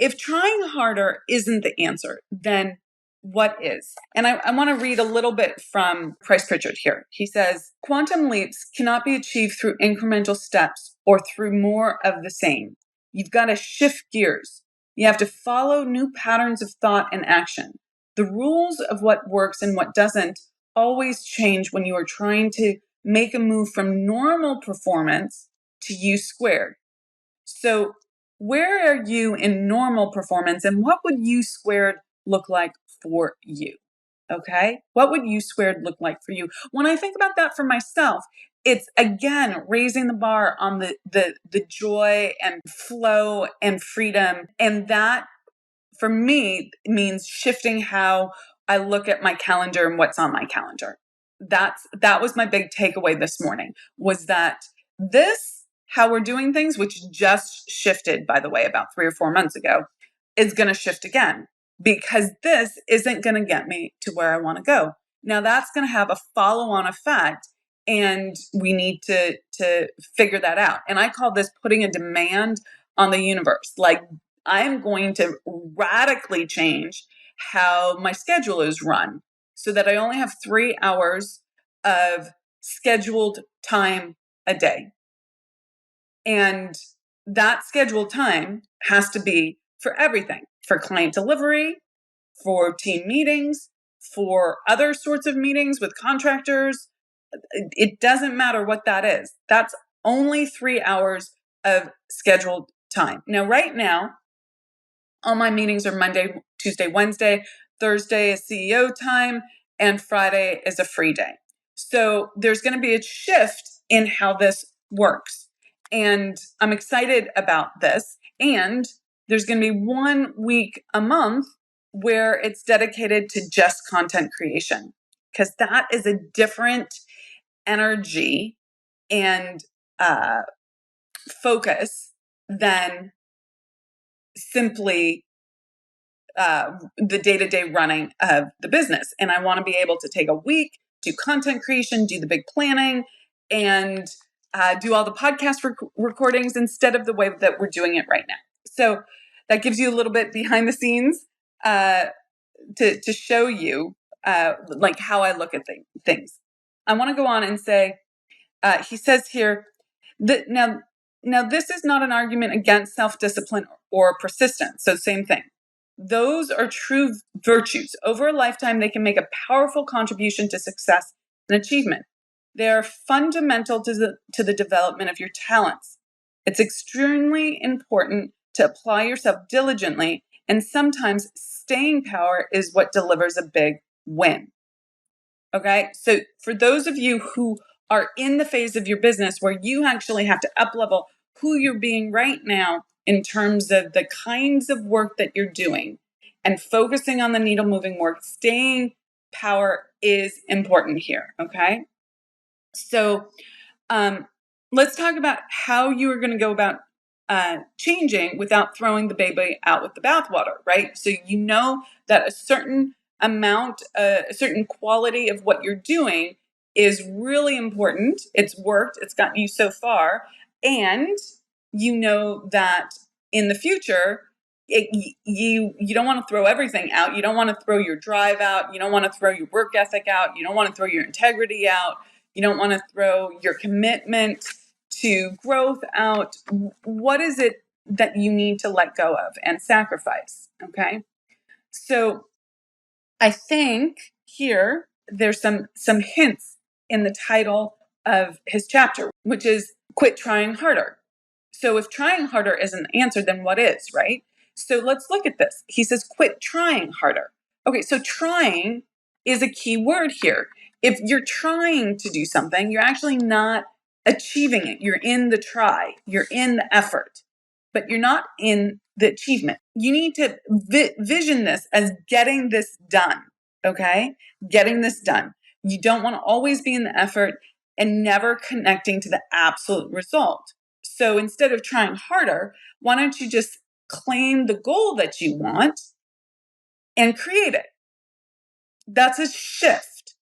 if trying harder isn't the answer, then what is? And I want to read a little bit from Pritchett here. He says, quantum leaps cannot be achieved through incremental steps or through more of the same. You've got to shift gears. You have to follow new patterns of thought and action. The rules of what works and what doesn't always change when you are trying to make a move from normal performance to U squared. So where are you in normal performance, and what would U squared look like for you? Okay? What would U squared look like for you? When I think about that for myself, it's again raising the bar on the joy and flow and freedom. And that for me means shifting how I look at my calendar and what's on my calendar. That was my big takeaway this morning, was that this, how we're doing things, which just shifted, by the way, about 3 or 4 months ago, is going to shift again, because this isn't going to get me to where I want to go. Now that's going to have a follow-on effect, and we need to figure that out. And I call this putting a demand on the universe. Like, I'm going to radically change how my schedule is run so that I only have 3 hours of scheduled time a day. And that scheduled time has to be for everything, for client delivery, for team meetings, for other sorts of meetings with contractors. It doesn't matter what that is. That's only 3 hours of scheduled time. Now, right now, all my meetings are Monday, Tuesday, Wednesday. Thursday is CEO time, and Friday is a free day. So there's going to be a shift in how this works. And I'm excited about this. And there's going to be 1 week a month where it's dedicated to just content creation, because that is a different energy and focus than simply the day-to-day running of the business. And I want to be able to take a week, do content creation, do the big planning, and do all the podcast recordings instead of the way that we're doing it right now. So that gives you a little bit behind the scenes to show you like how I look at things. I want to go on and say, he says here that now this is not an argument against self-discipline or persistence. So same thing. Those are true virtues. Over a lifetime, they can make a powerful contribution to success and achievement. They are fundamental to the development of your talents. It's extremely important to apply yourself diligently, and sometimes staying power is what delivers a big win. Okay, so for those of you who are in the phase of your business where you actually have to up-level who you're being right now in terms of the kinds of work that you're doing and focusing on the needle moving work, staying power is important here. Okay. So let's talk about how you are going to go about changing without throwing the baby out with the bathwater, right? So you know that a certain amount, a certain quality of what you're doing is really important. It's worked. It's gotten you so far. And you know that in the future, you don't want to throw everything out. You don't want to throw your drive out. You don't want to throw your work ethic out. You don't want to throw your integrity out. You don't want to throw your commitment to growth out. What is it that you need to let go of and sacrifice? Okay. So I think here there's some hints in the title of his chapter, which is quit trying harder. So if trying harder isn't the answer, then what is, right? So let's look at this. He says, quit trying harder. Okay, so trying is a key word here. If you're trying to do something, you're actually not achieving it. You're in the try, you're in the effort, but you're not in the achievement. You need to vision this as getting this done, okay? Getting this done. You don't want to always be in the effort and never connecting to the absolute result. So instead of trying harder, why don't you just claim the goal that you want and create it? That's a shift.